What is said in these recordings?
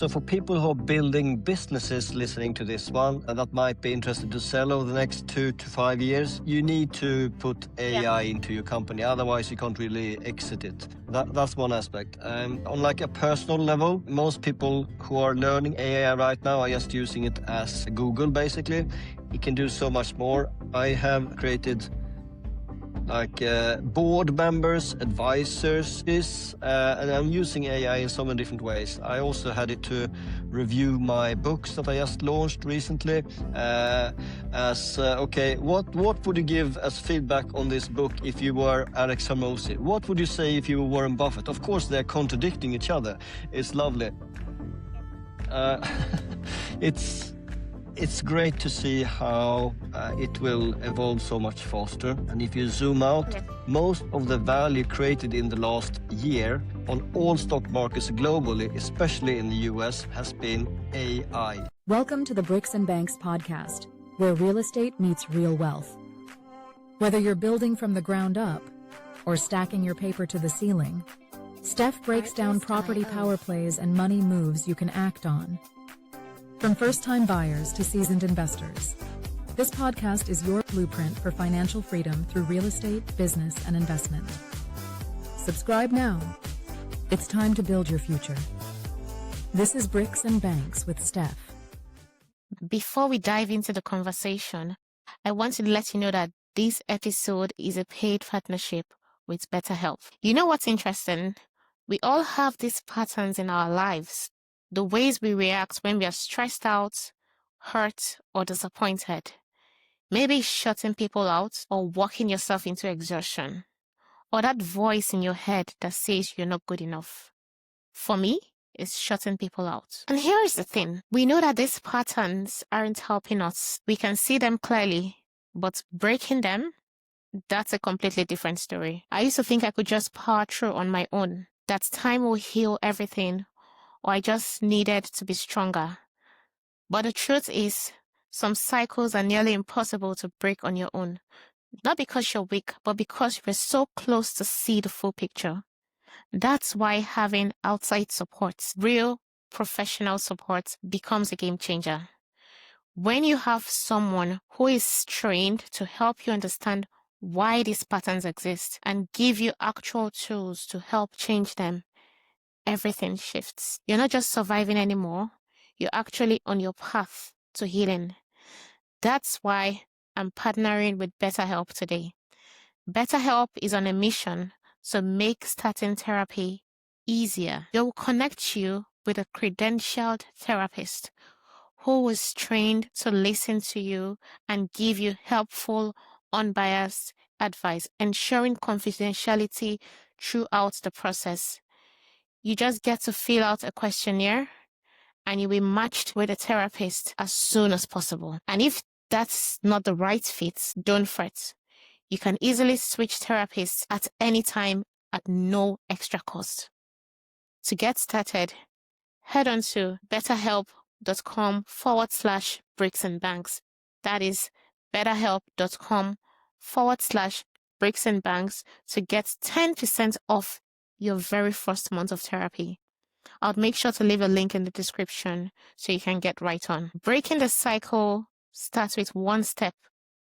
So for people who are building businesses listening to this one that might be interested to sell over the next 2 to 5 years, you need to put AI into your company. Otherwise, you can't really exit it. That's one aspect. On like a personal level, most people who are learning AI right now are just using it as Google, basically. It can do so much more. I have created like board members, advisors, and I'm using AI in so many different ways. I also had it to review my books that I just launched recently. What would you give as feedback on this book if you were Alex Hormozi? What would you say if you were Warren Buffett? Of course, they're contradicting each other. It's lovely. It's great to see how it will evolve so much faster. And if you zoom out, most of the value created in the last year on all stock markets globally, especially in the US, has been AI. Welcome to the Bricks and Banks podcast, where real estate meets real wealth. Whether you're building from the ground up or stacking your paper to the ceiling, Steph breaks down property power plays and money moves you can act on. From first-time buyers to seasoned investors, this podcast is your blueprint for financial freedom through real estate, business, and investment. Subscribe now. It's time to build your future. This is Bricks and Banks with Steph. Before we dive into the conversation, I want to let you know that this episode is a paid partnership with BetterHelp. You know what's interesting? We all have these patterns in our lives. The ways we react when we are stressed out, hurt, or disappointed. Maybe shutting people out or walking yourself into exhaustion. Or that voice in your head that says you're not good enough. For me, it's shutting people out. And here is the thing. We know that these patterns aren't helping us. We can see them clearly, but breaking them, that's a completely different story. I used to think I could just power through on my own. That time will heal everything. Or I just needed to be stronger. But the truth is, some cycles are nearly impossible to break on your own. Not because you're weak, but because you're so close to see the full picture. That's why having outside support, real professional support, becomes a game changer. When you have someone who is trained to help you understand why these patterns exist and give you actual tools to help change them, everything shifts. You're not just surviving anymore. You're actually on your path to healing. That's why I'm partnering with BetterHelp today. BetterHelp is on a mission to make starting therapy easier. They will connect you with a credentialed therapist who is trained to listen to you and give you helpful, unbiased advice, ensuring confidentiality throughout the process. You just get to fill out a questionnaire and you'll be matched with a therapist as soon as possible. And if that's not the right fit, don't fret. You can easily switch therapists at any time at no extra cost. To get started, head on to betterhelp.com/bricks and banks. That is betterhelp.com/bricks and banks to get 10% off your very first month of therapy. I'll make sure to leave a link in the description so you can get right on. Breaking the cycle starts with one step,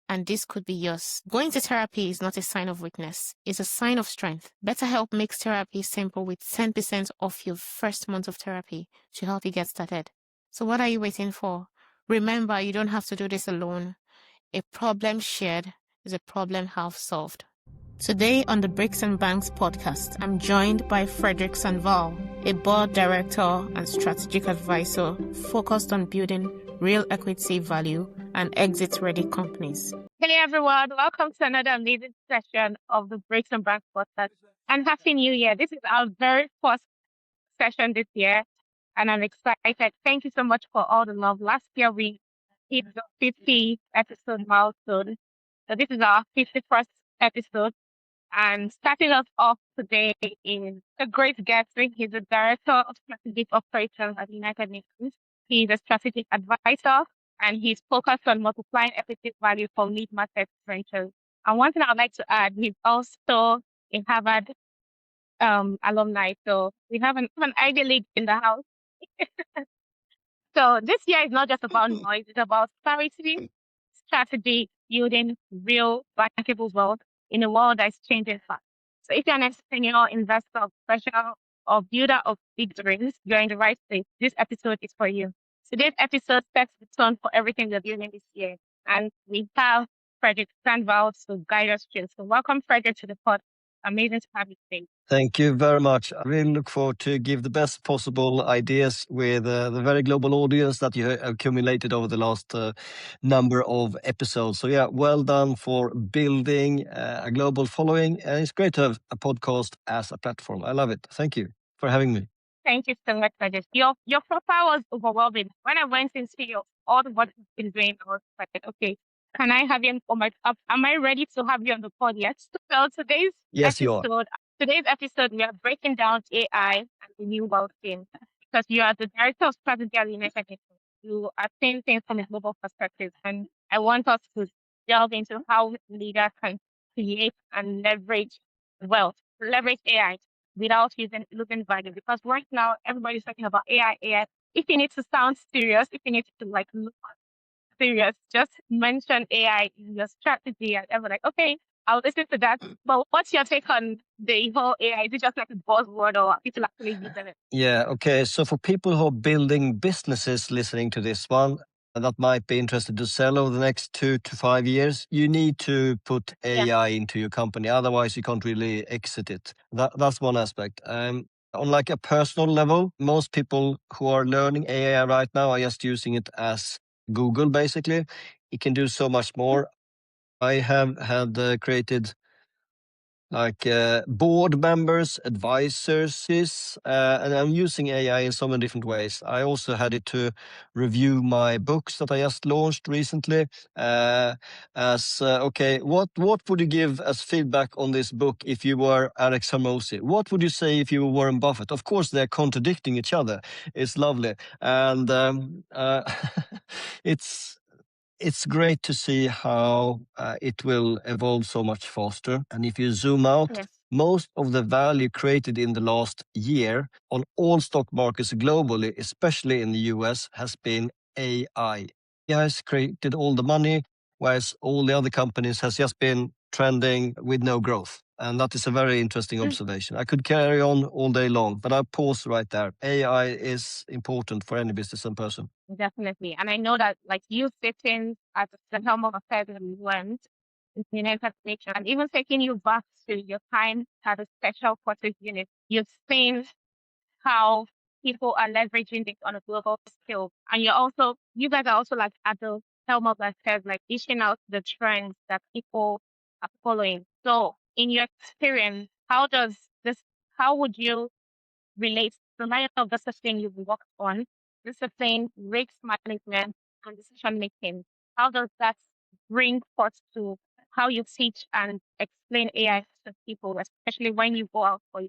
and this could be yours. Going to therapy is not a sign of weakness. It's a sign of strength. BetterHelp makes therapy simple with 10% off your first month of therapy to help you get started. So what are you waiting for? Remember, you don't have to do this alone. A problem shared is a problem half solved. Today on the Bricks and Banks podcast, I'm joined by Fredrik Sandvall, a board director and strategic advisor focused on building real equity value and exit-ready companies. Hey everyone, welcome to another amazing session of the Bricks and Banks podcast. And Happy New Year. This is our very first session this year, and I'm excited. Thank you so much for all the love. Last year we hit the 50 episode milestone. So this is our 51st episode. And starting us off today is a great guest. He's the Director of Strategic Operations at United Nations. He's a strategic advisor, and he's focused on multiplying equity value for mid-market ventures. And one thing I'd like to add, he's also a Harvard alumni. So we have an Ivy League in the house. So this year is not just about noise, it's about clarity, strategy, building real bankable wealth in a world that's changing fast. So if you're an entrepreneur, investor, professional, or builder of big dreams, you're in the right place. This episode is for you. Today's episode sets the tone for everything we're doing this year. And we have Fredrik Sandvall to guide us through. So welcome, Fredrik, to the pod. Amazing to have you today. Thank you very much. I really look forward to give the best possible ideas with the very global audience that you have accumulated over the last number of episodes. So yeah, well done for building a global following. And it's great to have a podcast as a platform. I love it. Thank you for having me. Thank you so much for this. Your profile was overwhelming. When I went into all the what you've been doing, I was like, okay, can I have you on my up? Am I ready to have you on the pod yet? So Yes, you are. today's episode, we are breaking down AI and the new world scene because you are the director of strategy at United Nations. You are seeing things from a global perspective, and I want us to delve into how leaders can create and leverage AI without losing value. Because right now everybody's talking about AI, AI. If you need to sound serious, if you need to like look serious, just mention AI in your strategy and everyone like, okay, I'll listen to that. But what's your take on the whole AI? Is it just like a buzzword or are people actually using it? Yeah, okay. So for people who are building businesses listening to this one, that might be interested to sell over the next 2 to 5 years, you need to put AI into your company. Otherwise, you can't really exit it. That's one aspect. On like a personal level, most people who are learning AI right now are just using it as Google, basically. It can do so much more. I have had created like board members, advisors, and I'm using AI in so many different ways. I also had it to review my books that I just launched recently. Okay, what would you give as feedback on this book if you were Alex Hermosi? What would you say if you were Warren Buffett? Of course, they're contradicting each other. It's lovely, and it's great to see how it will evolve so much faster. And if you zoom out, Yes. most of the value created in the last year on all stock markets globally, especially in the US, has been AI. AI has created all the money, whereas all the other companies has just been trending with no growth. And that is a very interesting observation. I could carry on all day long, but I'll pause right there. AI is important for any business and person. Definitely. And I know that like you sitting at the helm of affairs and went in the United Nations and even taking you back to your time at a special forces unit, you've seen how people are leveraging this on a global scale. And you guys are also like at the helm of affairs, like dishing out the trends that people are following. So in your experience, how would you relate to many of the thing you've worked on, discipline, risk management, and decision making? How does that bring forth to how you teach and explain AI to people, especially when you go out for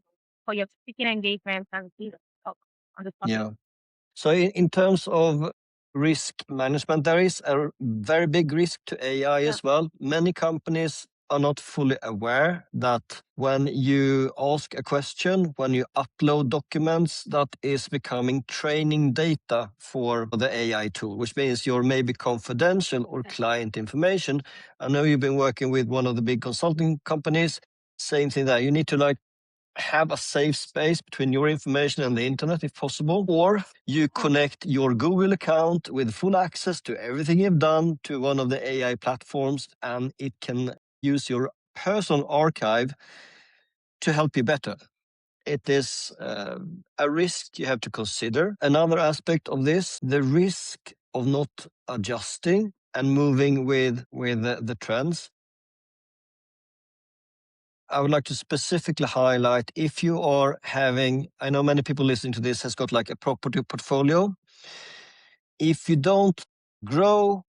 your speaking engagements and things talk on the topic? Yeah. So in terms of risk management, there is a very big risk to AI as well. Many companies are not fully aware that when you ask a question, when you upload documents, that is becoming training data for the AI tool, which means you're maybe confidential or client information. I know you've been working with one of the big consulting companies. Same thing there. You need to like have a safe space between your information and the internet if possible, or you connect your Google account with full access to everything you've done to one of the AI platforms, and it can use your personal archive to help you better. It is a risk you have to consider. Another aspect of this, the risk of not adjusting and moving with the trends. I would like to specifically highlight if you are having, I know many people listening to this has got like a property portfolio. If you don't grow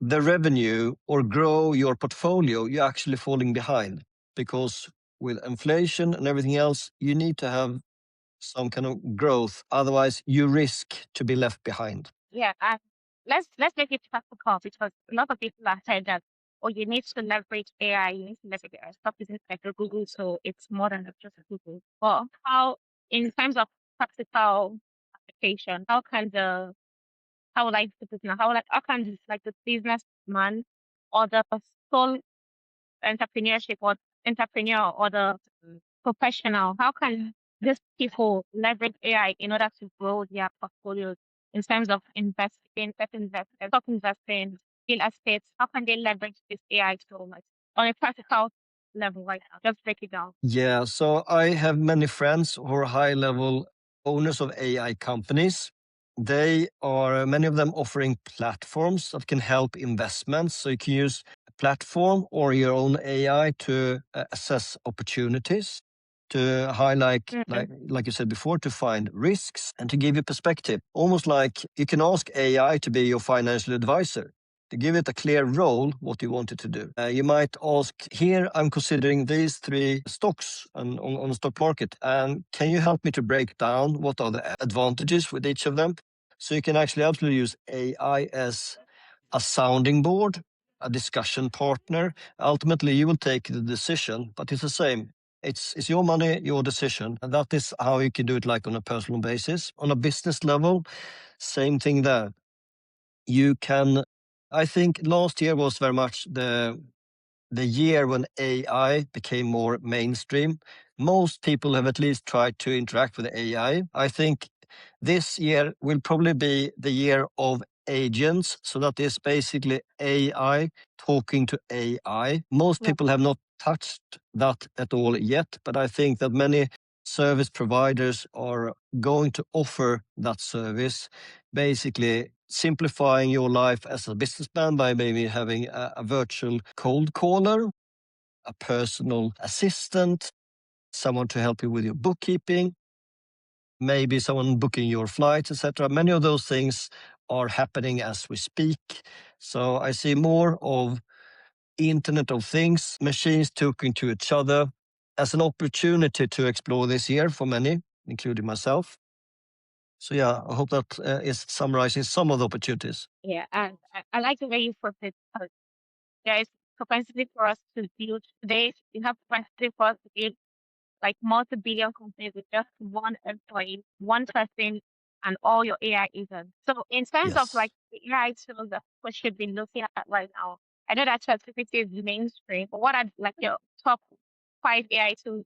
the revenue or grow your portfolio, you're actually falling behind, because with inflation and everything else, you need to have some kind of growth. Otherwise, you risk to be left behind. Yeah, let's make it practical because a lot of people are saying that, oh, you need to leverage AI, you need to leverage AI. Stop using like Google, so it's more than just Google. But how, in terms of practical allocation? How can how would I put it now? How can this, like the businessman or the sole entrepreneurship or entrepreneur or the professional, how can these people leverage AI in order to grow their portfolios in terms of investing, stock investing, real estate? How can they leverage this AI so much on a practical level right now? Just break it down. Yeah, so I have many friends who are high-level owners of AI companies. Many of them offering platforms that can help investments. So you can use a platform or your own AI to assess opportunities, to highlight, like you said before, to find risks and to give you perspective. Almost like you can ask AI to be your financial advisor, to give it a clear role, what you want it to do. You might ask, here I'm considering these 3 stocks on the stock market, and can you help me to break down what are the advantages with each of them? So you can actually absolutely use AI as a sounding board, a discussion partner. Ultimately, you will take the decision, but it's the same. It's your money, your decision, and that is how you can do it, like on a personal basis. On a business level, same thing there. I think last year was very much the year when AI became more mainstream. Most people have at least tried to interact with AI. I think this year will probably be the year of agents. So that is basically AI talking to AI. Most Yeah. people have not touched that at all yet, but I think that many service providers are going to offer that service, basically simplifying your life as a businessman by maybe having a virtual cold caller, a personal assistant, someone to help you with your bookkeeping, maybe someone booking your flights, etc. Many of those things are happening as we speak. So I see more of Internet of Things, machines talking to each other, as an opportunity to explore this year for many, including myself. So yeah, I hope that is summarizing some of the opportunities. Yeah, and I like the way you put it. There is propensity for us to build today. You have propensity for us to build like multi-billion companies with just one employee, one person, and all your AI agents. So in terms of Yes. like the AI tools that we should be looking at right now, I know that ChatGPT is the mainstream, but what are like your top 5 AI tools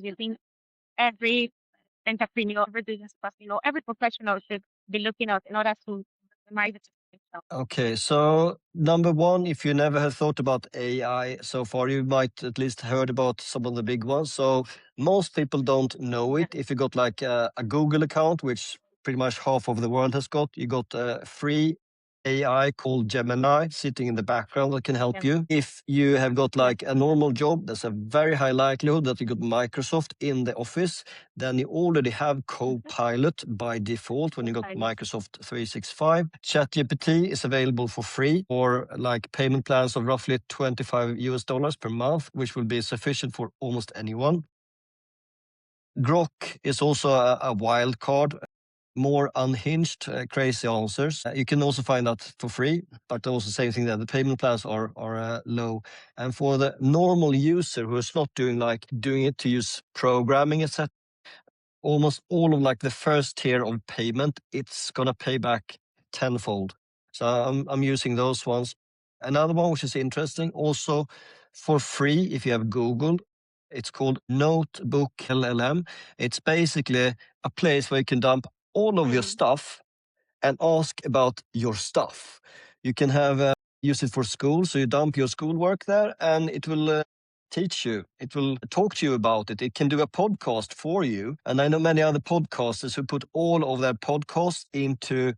you think every entrepreneur, every business person, every professional should be looking at in order to maximize it? Okay, so number 1, if you never have thought about AI so far, you might at least heard about some of the big ones. So most people don't know it. If you got like a Google account, which pretty much half of the world has got, you got a free AI called Gemini sitting in the background that can help Yeah. you. If you have got like a normal job, there's a very high likelihood that you got Microsoft in the office. Then you already have Copilot by default when you got Copilot. Microsoft 365. ChatGPT is available for free or like payment plans of roughly $25 per month, which will be sufficient for almost anyone. Grok is also a wild card, more unhinged, crazy answers. You can also find that for free, but also same thing there. The payment plans are low. And for the normal user who is not doing it to use programming, etc., almost all of like the first tier of payment, it's gonna pay back tenfold. So I'm using those ones. Another one which is interesting, also for free if you have Google, it's called Notebook LLM. It's basically a place where you can dump all of your stuff and ask about your stuff. You can have use it for school, so you dump your schoolwork there, and it will teach you. It will talk to you about it. It can do a podcast for you. And I know many other podcasters who put all of their podcasts into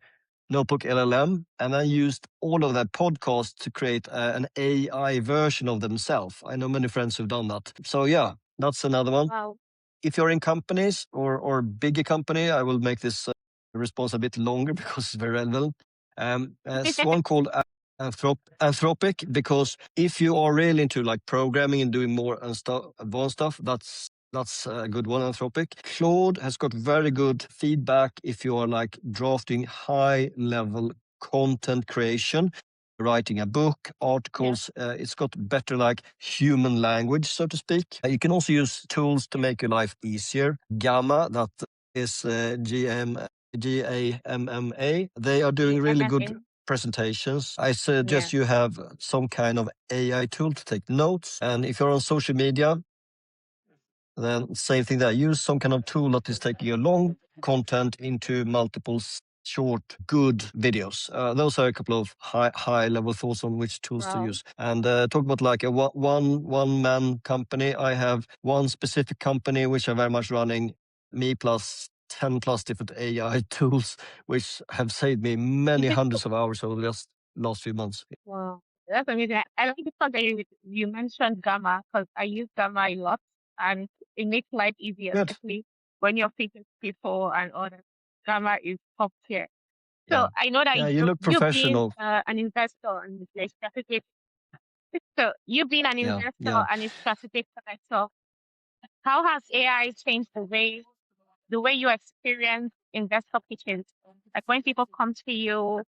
Notebook LLM, and I used all of that podcast to create an AI version of themselves. I know many friends who've done that. So yeah, that's another one. Wow. If you're in companies or bigger company, I will make this response a bit longer because it's very relevant. It's one called Anthropic, because if you are really into like programming and doing more advanced stuff, that's a good one, Anthropic. Claude has got very good feedback if you are like drafting high level content creation, writing a book, articles. It's got better like human language, so to speak. You can also use tools to make your life easier. Gamma, that is GMMA, GAMMA. They are doing really good presentations. I suggest you have some kind of AI tool to take notes. And if you're on social media, then same thing there. Use some kind of tool that is taking your long content into multiple short, good videos. Those are a couple of high level thoughts on which tools to use. And talk about like a one man company. I have one specific company which are very much running me plus 10 plus different AI tools, which have saved me many hundreds of hours over the last few months. Wow, that's amazing. I like the fact that you mentioned Gamma because I use Gamma a lot and it makes life easier, Good. especially when you're featuring people and all that. Gamma is top tier. So Yeah. I know that Yeah, you look you've been professional. an investor and a strategic. So you've been an Yeah, investor yeah. and a strategic connector. How has AI changed the way you experience investor pitches? Like when people come to you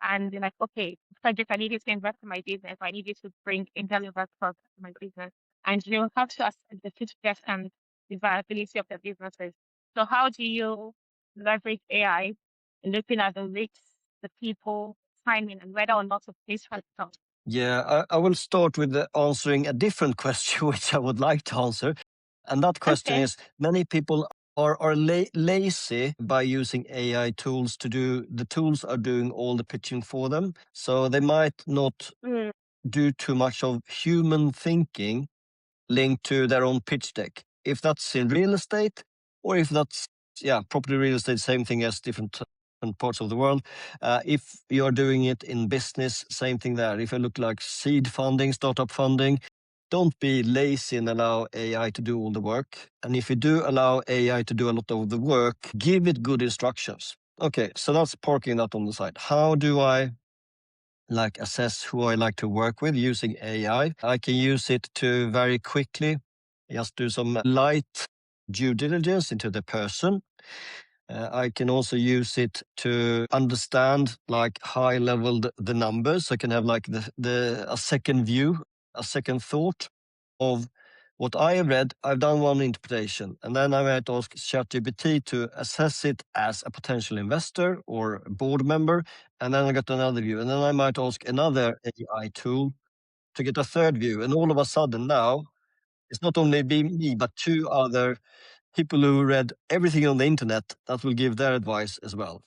and they're like, okay, Fredrik, I need you to invest in my business. I need you to bring angel investors to my business. And you have to assess the success and the viability of the businesses. So how do you leverage AI in looking at the risks, the people, timing, and whether or not to place factors? Yeah, I will start with answering a different question, which I would like to answer. And that question is, many people are lazy by using AI tools to do, the tools are doing all the pitching for them. So they might not do too much of human thinking linked to their own pitch deck. If that's in real estate or if that's, property real estate, same thing as different parts of the world. If you're doing it in business, same thing there. If you look like seed funding, startup funding, don't be lazy and allow AI to do all the work. And if you do allow AI to do a lot of the work, give it good instructions. Okay, so that's parking that on the side. How do I assess who I like to work with using AI? I can use it to very quickly just do some light due diligence into the person. I can also use it to understand like high level the numbers. I can have like a second view, a second thought of what I have read. I've done one interpretation, and then I might ask ChatGPT to assess it as a potential investor or board member, and then I get another view, and then I might ask another AI tool to get a third view, and all of a sudden now it's not only me but two other people who read everything on the internet that will give their advice as well.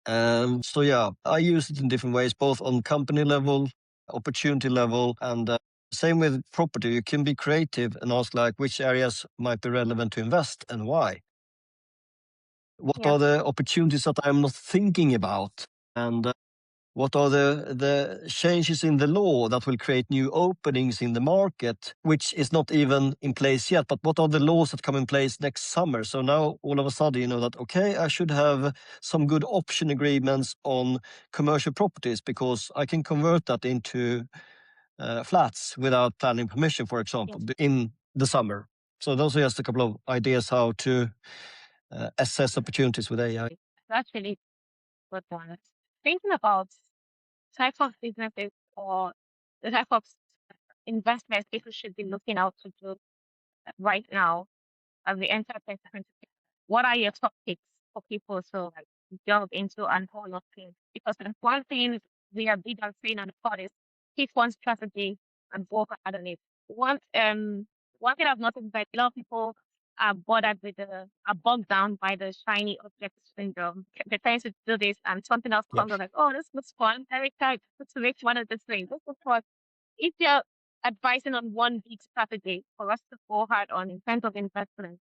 So yeah, I use it in different ways, both on company level, opportunity level, and same with property. You can be creative and ask like which areas might be relevant to invest and why. What are the opportunities that I'm not thinking about? And what are the changes in the law that will create new openings in the market, which is not even in place yet? But what are the laws that come in place next summer? So now all of a sudden you know that, okay, I should have some good option agreements on commercial properties because I can convert that into flats without planning permission, for example, in the summer. So those are just a couple of ideas how to assess opportunities with AI. That's really good one. Thinking about type of businesses or the type of investments people should be looking out to do right now as we enter 2026. What are your top picks for people to like delve into and whole of things? Because the one thing we are big on saying on the pod is pick one strategy and work hard on it. One thing I've noticed is that a lot of people are bothered with are bogged down by the shiny object syndrome. They're trying to do this and something else comes up like, oh, this looks fun. Very excited to make one of the things. This looks fun. If you're advising on one big strategy for us to go hard on in terms of investment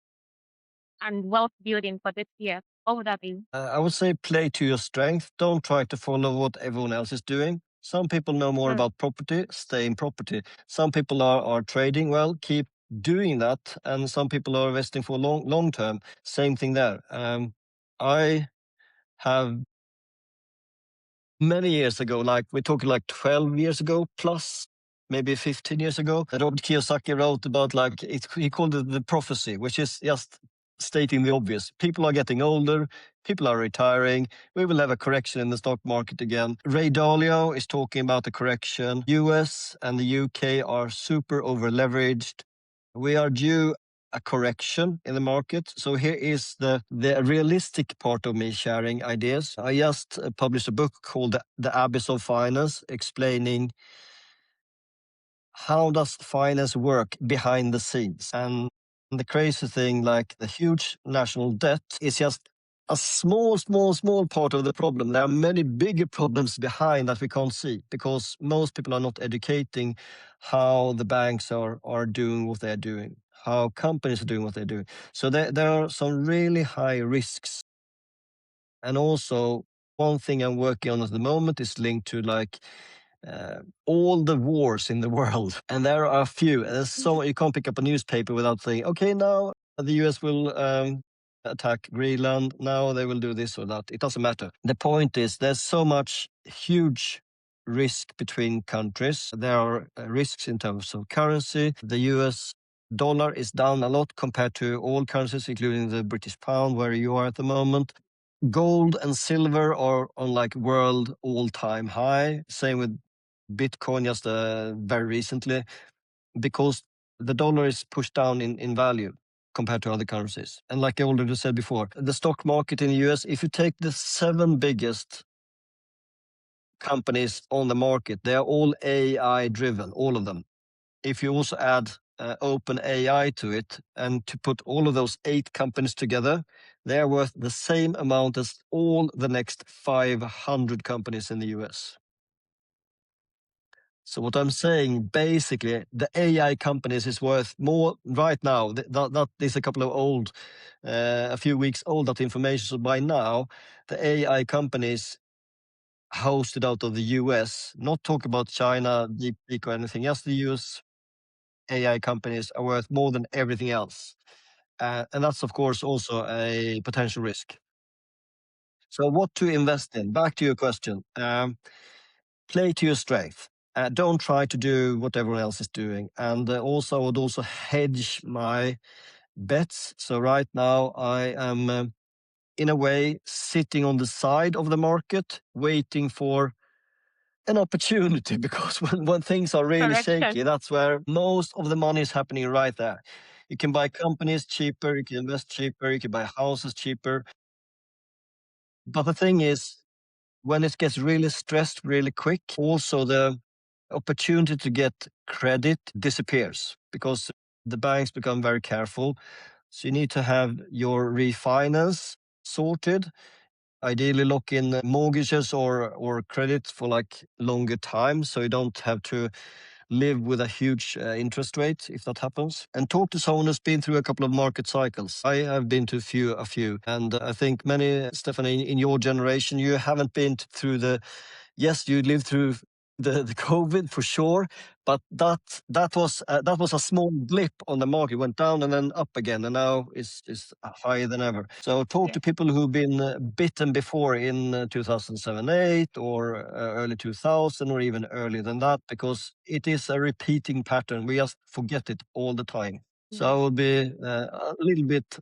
and wealth building for this year, what would that be? I would say play to your strength. Don't try to follow what everyone else is doing. Some people know more about property, stay in property. Some people are trading, well, keep doing that. And some people are investing for long term. Same thing there. I have many years ago, like we're talking like 12 years ago plus, maybe 15 years ago, Robert Kiyosaki wrote about he called it the prophecy, which is just stating the obvious. People are getting older, people are retiring, we will have a correction in the stock market again. Ray Dalio is talking about the correction. US and the UK are super over leveraged. We are due a correction in the market. So here is the realistic part of me sharing ideas. I just published a book called The Abyss of Finance, explaining how does finance work behind the scenes. And the crazy thing, like the huge national debt is just a small part of the problem. There are many bigger problems behind that we can't see, because most people are not educating how the banks are doing what they're doing, how companies are doing what they're doing. So there are some really high risks. And also, one thing I'm working on at the moment is linked to all the wars in the world, and there are a few. There's so you can't pick up a newspaper without saying, okay, now the US will attack Greenland. Now they will do this or that. It doesn't matter. The point is, there's so much huge risk between countries. There are risks in terms of currency. The US dollar is down a lot compared to all currencies, including the British pound, where you are at the moment. Gold and silver are on like world all-time high. Same with Bitcoin just very recently, because the dollar is pushed down in value compared to other currencies. And like I already said before, the stock market in the US, if you take the 7 biggest companies on the market, they are all AI driven, all of them. If you also add open AI to it, and to put all of those 8 companies together, they are worth the same amount as all the next 500 companies in the US. So what I'm saying, basically, the AI companies is worth more right now. That is a couple of a few weeks old, that information. So by now, the AI companies hosted out of the US, not talk about China, DeepSeek or anything, just the US AI companies are worth more than everything else. And that's, of course, also a potential risk. So what to invest in? Back to your question. Play to your strength. Don't try to do what everyone else is doing. And also, I would also hedge my bets. So right now, I am, in a way, sitting on the side of the market, waiting for an opportunity, because when things are really Correction. shaky, that's where most of the money is happening right there. You can buy companies cheaper, you can invest cheaper, you can buy houses cheaper. But the thing is, when it gets really stressed really quick, also the opportunity to get credit disappears, because the banks become very careful. So you need to have your refinance sorted, ideally lock in mortgages or credit for like longer time, so you don't have to live with a huge interest rate if that happens. And talk to someone who's been through a couple of market cycles. I have been to a few, and I think many, Stephanie, in your generation, you haven't been through yes, you lived through the COVID for sure, but that was a small blip on the market. It went down and then up again, and now it's higher than ever. So talk to people who've been bitten before in 2007, 8, or early 2000, or even earlier than that, because it is a repeating pattern. We just forget it all the time. So I would be a little bit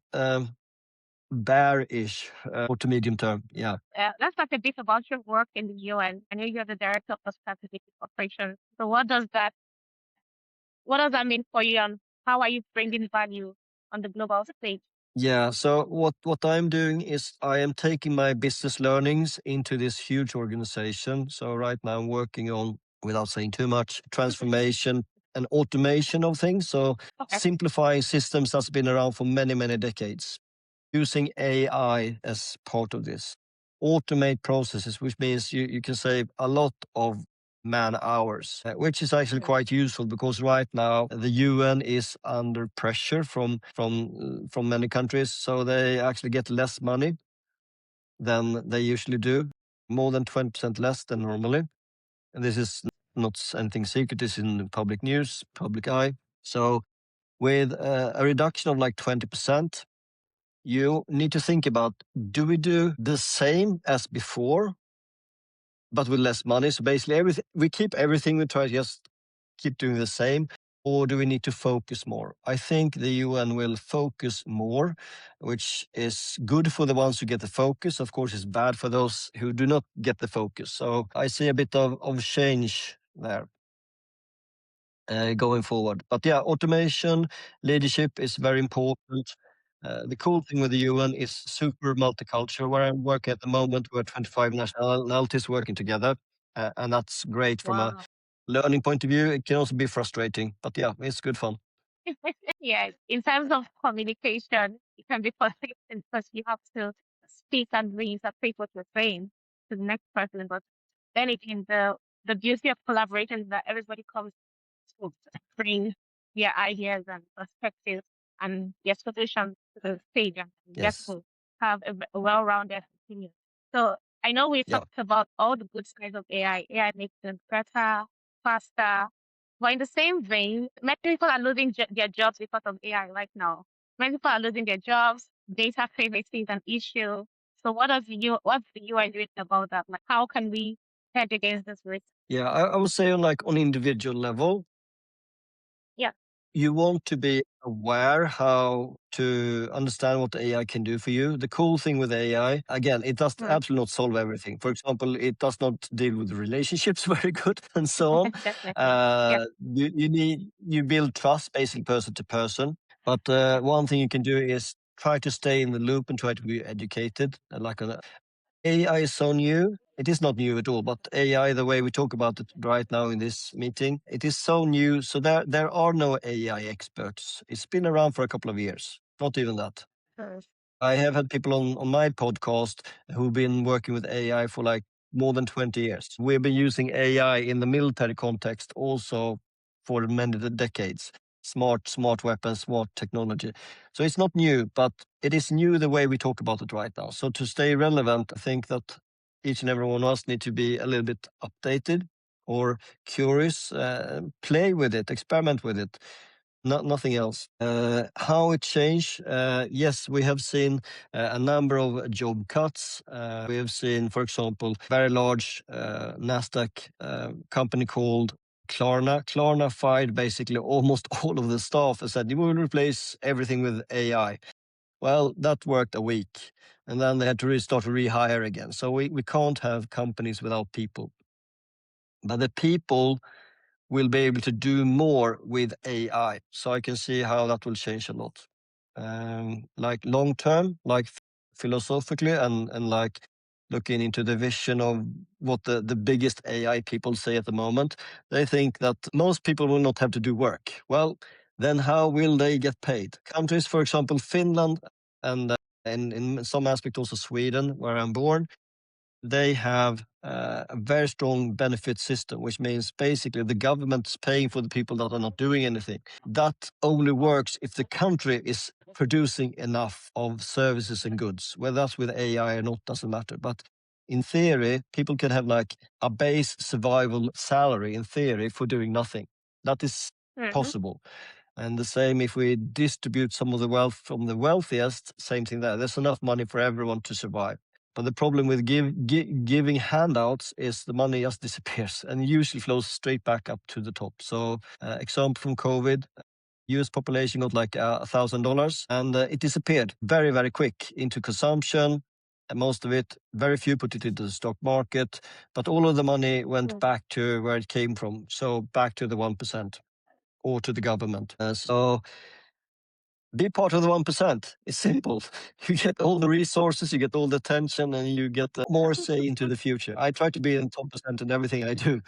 bearish to medium term. Yeah. Let's talk a bit about your work in the UN. I know you're the director of strategic operations. So what does that mean for you, and how are you bringing value on the global stage? Yeah, so what I'm doing is I am taking my business learnings into this huge organization. So right now I'm working on, without saying too much, transformation and automation of things. So Okay. simplifying systems that's been around for many, many decades, using AI as part of this. Automate processes, which means you can save a lot of man hours, which is actually quite useful, because right now the UN is under pressure from many countries, so they actually get less money than they usually do, more than 20% less than normally. And this is not anything secret, this is in public news, public eye. So with a reduction of like 20%, you need to think about, do we do the same as before, but with less money? So basically we keep everything, we try to just keep doing the same, or do we need to focus more? I think the UN will focus more, which is good for the ones who get the focus. Of course, it's bad for those who do not get the focus. So I see a bit of change there. going forward. But yeah, automation, leadership is very important. The cool thing with the UN is super multicultural. Where I work at the moment, we're 25 nationalities working together, and that's great from a Wow. learning point of view. It can also be frustrating, but yeah, it's good fun. Yeah, in terms of communication, it can be frustrating because you have to speak and reinterpret what you're saying to the next person. But then again, the beauty of collaboration is that everybody comes to bring their ideas and perspectives and their solutions to the stage and get Yes. to have a well-rounded opinion. So I know we Yeah. talked about all the good sides of AI. AI makes things better, faster. But in the same vein, many people are losing their jobs because of AI right now. Many people are losing their jobs. Data privacy is an issue. So what's the UI doing about that? Like, how can we hedge against this risk? Yeah, I would say on individual level, Yeah. you want to be aware how to understand what AI can do for you. The cool thing with AI, again, it does Mm. absolutely not solve everything. For example, it does not deal with relationships very good and so on. Definitely. Yeah. You build trust basically person to person. But one thing you can do is try to stay in the loop and try to be educated. AI is so new. It is not new at all, but AI, the way we talk about it right now in this meeting, it is so new. So there are no AI experts. It's been around for a couple of years, not even that. Mm. I have had people on my podcast who've been working with AI for like more than 20 years. We've been using AI in the military context also for many decades. Smart weapons, smart technology. So it's not new, but it is new the way we talk about it right now. So to stay relevant, I think that each and every one of us need to be a little bit updated or curious, play with it, experiment with it. Nothing else. How it changed? Yes, we have seen a number of job cuts. We have seen, for example, very large Nasdaq company called Klarna. Klarna fired basically almost all of the staff and said, "We will replace everything with AI." Well, that worked a week, and then they had to restart to rehire again. So we can't have companies without people. But the people will be able to do more with AI. So I can see how that will change a lot. Like long term, like philosophically, and like looking into the vision of what the biggest AI people say at the moment, they think that most people will not have to do work. Well, then how will they get paid? Countries, for example, Finland and in some aspect also Sweden, where I'm born, they have a very strong benefit system, which means basically the government is paying for the people that are not doing anything. That only works if the country is producing enough of services and goods. Whether that's with AI or not doesn't matter. But in theory, people can have like a base survival salary in theory for doing nothing. That is Mm-hmm. possible. And the same if we distribute some of the wealth from the wealthiest, same thing there. There's enough money for everyone to survive. But the problem with giving handouts is the money just disappears and usually flows straight back up to the top. So, example from COVID, US population got like $1,000 and it disappeared very, very quick into consumption. And most of it, very few put it into the stock market, but all of the money went back to where it came from. So back to the 1% or to the government. So be part of the 1%. It's simple. You get all the resources, you get all the attention, and you get more say into the future. I try to be in top percent in everything I do.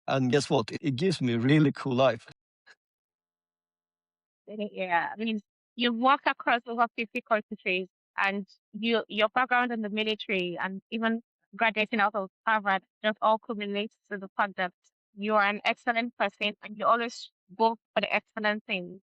And guess what? It gives me a really cool life. Yeah, I mean, you've worked across over 50 countries, and your background in the military and even graduating out of Harvard just all culminates to the fact that you are an excellent person and you always go for the excellent things.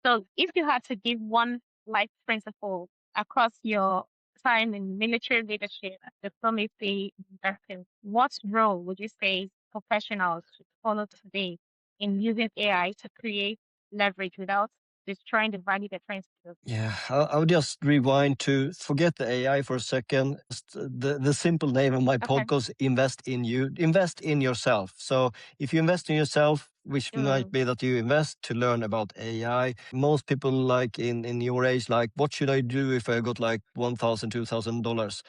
So, if you had to give one life principle across your time in military leadership, diplomacy, investing, what role would you say professionals should follow today in using AI to create leverage without destroying the value they're trying to build? Yeah, I would just rewind to forget the AI for a second. Just the simple name of my Okay. podcast, invest in you, invest in yourself. So if you invest in yourself, which might Mm, be that you invest to learn about AI. Most people like in your age, like, what should I do if I got like $1,000, $2,000?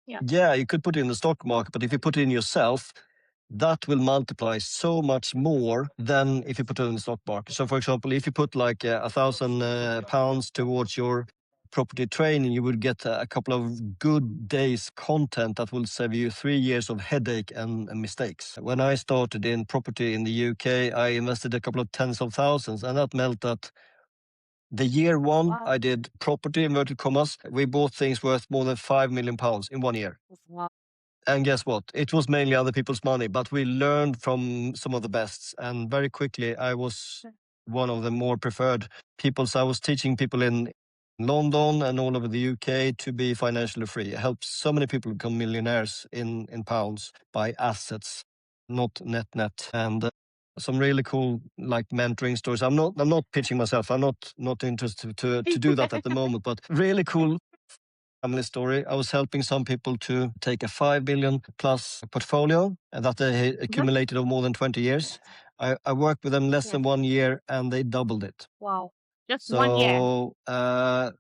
yeah. Yeah, you could put it in the stock market, but if you put it in yourself, that will multiply so much more than if you put it in the stock market. So, for example, if you put like £1,000 towards your property training, you would get a couple of good days content that will save you 3 years of headache and mistakes. When I started in property in the UK, I invested a couple of tens of thousands, and that meant that the year one, I did property, inverted commas. We bought things worth more than £5 million in 1 year. And guess what? It was mainly other people's money, but we learned from some of the best. And very quickly, I was one of the more preferred people. So I was teaching people in London and all over the UK to be financially free. I helped so many people become millionaires in pounds by assets, not net. And some really cool like mentoring stories. I'm not pitching myself. I'm not interested to do that at the moment, but really cool family story. I was helping some people to take a 5 billion plus portfolio that they accumulated over more than 20 years. I worked with them less than 1 year and they doubled it. Wow. Just 1 year. So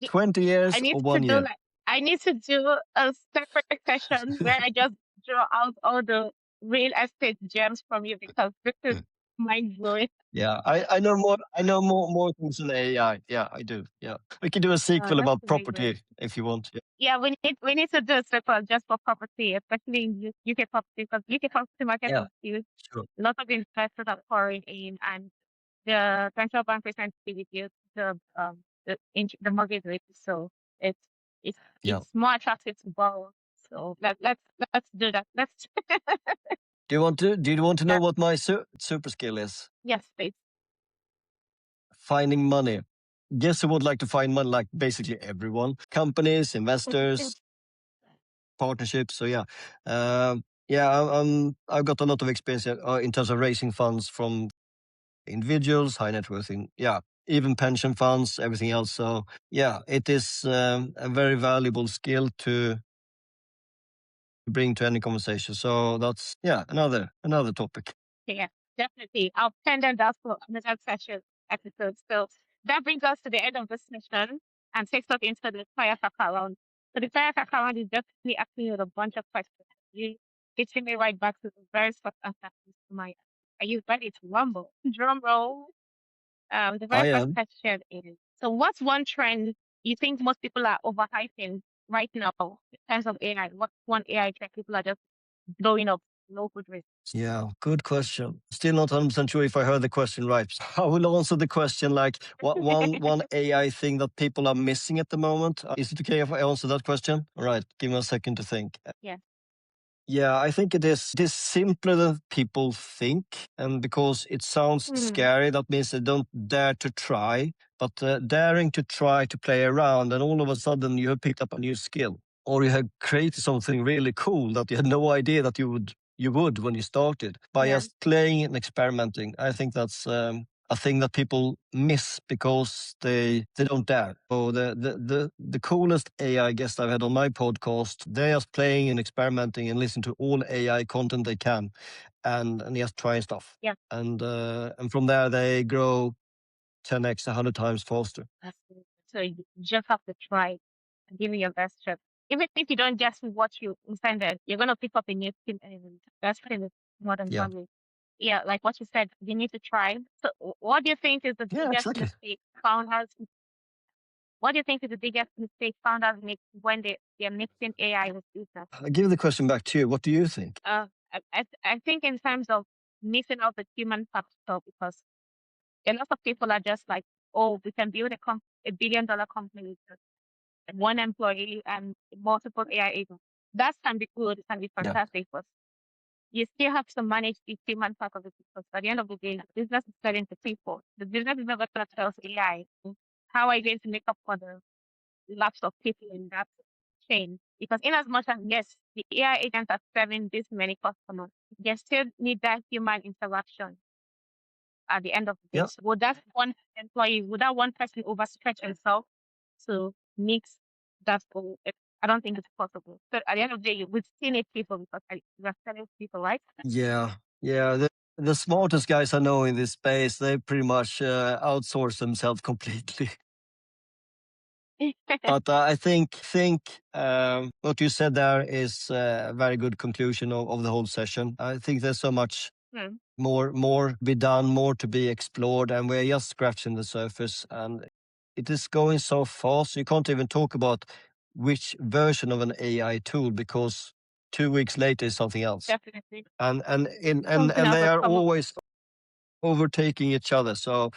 20 years or 1 year. I need to do a separate session where I just draw out all the real estate gems from you, because this is mind blowing. Yeah, I know more things than AI. Yeah, I do. Yeah, we can do a sequel about property if you want. Yeah, we need to do a sequel just for property, especially in UK property, because UK property market is huge. Sure. Lots of investors are pouring in, and the central bank recently reduced the mortgage rate, so it's more attractive to borrow. So let's do that. Let's. Do you want to know what my super skill is? Yes, please. Finding money. Guess who would like to find money? Like basically everyone. Companies, investors, partnerships. So yeah. I've got a lot of experience in terms of raising funds from individuals, high net worth, even pension funds, everything else. So yeah, it is a very valuable skill to bring to any conversation. So that's another topic. Yeah, definitely. I'll pen them down for another session episode. So that brings us to the end of this session and takes us into the fire cracker round. So the fire cracker round is definitely asking you a bunch of questions. You getting me right back to the very first answer to my. Are you ready to rumble? Drum roll. The very first question is: so what's one trend you think most people are overhyping right now in terms of AI? What's one AI trend people are just blowing up? No good risk. Yeah, good question. Still not 100% sure if I heard the question right. I will answer the question like what one AI thing that people are missing at the moment. Is it okay if I answer that question? All right, give me a second to think. Yeah. Yeah, I think it is simpler than people think. And because it sounds scary, that means they don't dare to try. But daring to try to play around, and all of a sudden you have picked up a new skill. Or you have created something really cool that you had no idea that you would when you started. By just playing and experimenting. I think that's a thing that people miss because they don't dare. So the coolest AI guest I've had on my podcast, they're just playing and experimenting and listening to all AI content they can, and just trying stuff. Yeah. And from there they grow 10x 100 times faster. So you just have to try and give it your best shot. Even if you don't just what you intended, you're gonna pick up a new skill, and that's pretty modern family. Yeah, like what you said, you need to try. So what do you think is the biggest mistake founders? What do you think is the biggest mistake founders make when they're mixing AI with business? I'll give the question back to you. What do you think? I think in terms of missing out the human factor, because a lot of people are just like, oh, we can build a $1 billion company with just one employee and multiple AI agents. That can be good, it can be fantastic, but you still have to manage the human part of it, because at the end of the day, the business is selling to people. The business is never going to tell AI. How are you going to make up for the lapse of people in that chain? Because in as much as, yes, the AI agents are serving this many customers, they still need that human interaction at the end of the day. So would that one person overstretch himself to mix that goal? I don't think it's possible. So at the end of the day, we still need people, because we're selling people, right? Yeah. The smartest guys I know in this space, they pretty much outsource themselves completely. But I think what you said there is a very good conclusion of the whole session. I think there's so much more to be done, more to be explored, and we're just scratching the surface. And it is going so fast, you can't even talk about which version of an AI tool because 2 weeks later is something else. Definitely. And Something else they has are come up. always overtaking each other. So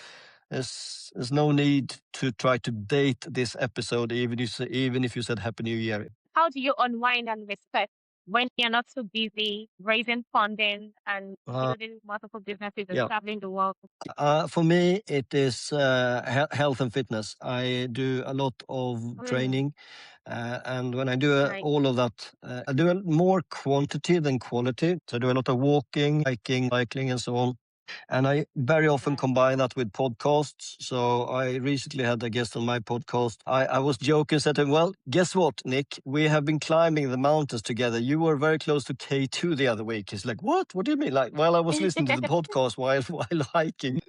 there's no need to try to date this episode, even if you said Happy New Year. How do you unwind and reset when you're not so busy raising funding and building multiple businesses and yeah. traveling the world? For me, it is health and fitness. I do a lot of training, and when I do Right. all of that, I do more quantity than quality. So I do a lot of walking, hiking, cycling, and so on. And I very often combine that with podcasts. So I recently had a guest on my podcast. I was joking, said to him, well, guess what, Nick? We have been climbing the mountains together. You were very close to K2 the other week. He's like, what? What do you mean? Like, well, I was listening to the podcast while hiking.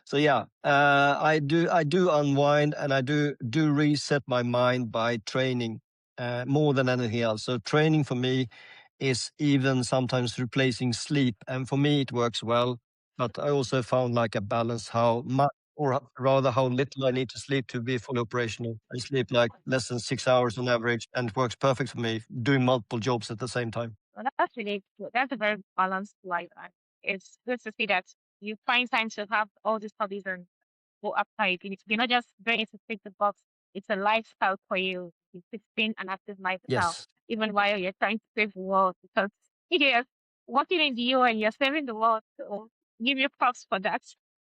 So yeah, I do unwind and I do reset my mind by training more than anything else. So training for me is even sometimes replacing sleep, and for me it works well. But I also found like a balance how much, or rather how little I need to sleep to be fully operational. I sleep like less than 6 hours on average, and it works perfect for me doing multiple jobs at the same time. Well, that's really good. That's a very balanced life. And it's good to see that you find time to have all these hobbies and go after it. You're not just doing it to tick the box. It's a lifestyle for you. It's been an active lifestyle, Yes, even while you're trying to save the world. Because yes, working in the UN, you're saving the world. So give you props for that.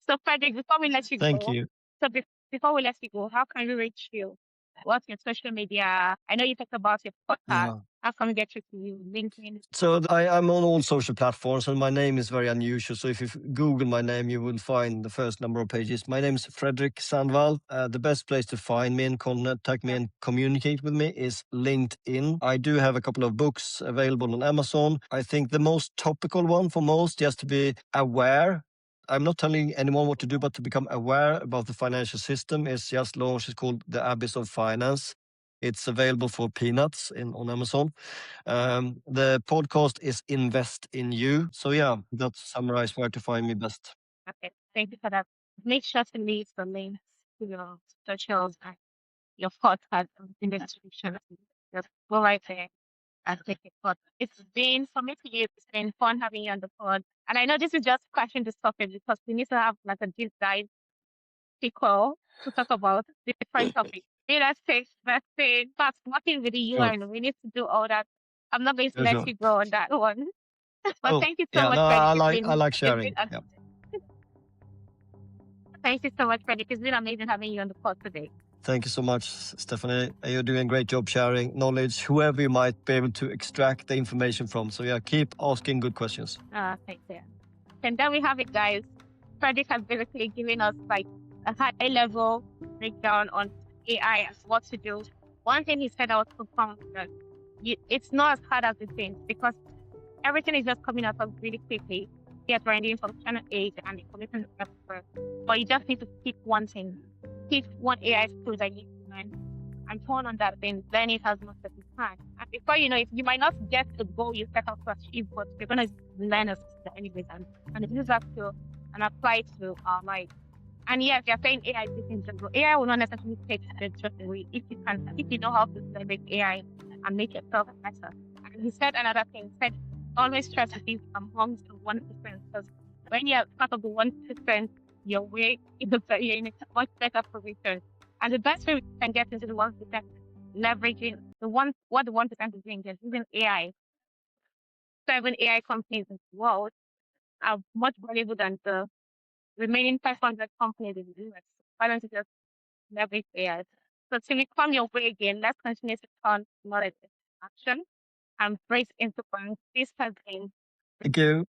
So Fredrik, before we let you thank go, you. so before we let you go, how can we reach you? What's your social media? I know you talked about your podcast. Yeah. How can we get you to you? LinkedIn? So I'm on all social platforms, and my name is very unusual. So if you Google my name, you will find the first number of pages. My name is Fredrik Sandvall. The best place to find me and contact me and communicate with me is LinkedIn. I do have a couple of books available on Amazon. I think the most topical one for most, just to be aware. I'm not telling anyone what to do, but to become aware about the financial system is just launched. It's called The Abyss of Finance. It's available for peanuts on Amazon. The podcast is Invest in You. So yeah, that summarizes where to find me best. Okay, thank you for that. Make sure to leave the links to your socials and your podcast in the description. Just go right there and take it. But it's been, for me to you, it's been fun having you on the pod. And I know this is just crashing the topic because we need to have like a deep dive sequel to talk about different topics. Real estate, investing, fast working with the Sure. UN. We need to do all that. I'm not going to Sure, let sure. you go on that one. But Oh, thank you so yeah. much, No, Fredrik. I like It's sharing. been Yeah. Thank you so much, Fredrik. It's been amazing having you on the pod today. Thank you so much, Stephanie. You're doing a great job sharing knowledge, whoever you might be able to extract the information from. So yeah, keep asking good questions. Thanks, yeah. And there we have it, guys. Fredrik has basically given us like a high level breakdown on AI and what to do. One thing he said I was confirmed that it's not as hard as it seems because everything is just coming at us really quickly. Yes, we're in the information age and information expert, but you just need to pick one thing. Pick one AI tool that you need to learn and turn on that thing, learn it as much as you can. And before you know it, you might not get the goal you set out to achieve, but you're going to learn as anyways and use that skill and apply it to our life. And yes, you're saying AI is in general. AI will not necessarily take the job away if you know how to leverage AI and make yourself better. And he said another thing, he said always try to be amongst the 1% because when you're part of the 1%, you're in a much better position. And the best way we can get into the 1% leveraging what the 1% is doing is using AI. 7 AI companies in the world are much valuable than the remaining 500 companies in the US. Why don't you just leverage AI? So to become your way again, let's continue to turn knowledge into action and break into points. This has been Thank you.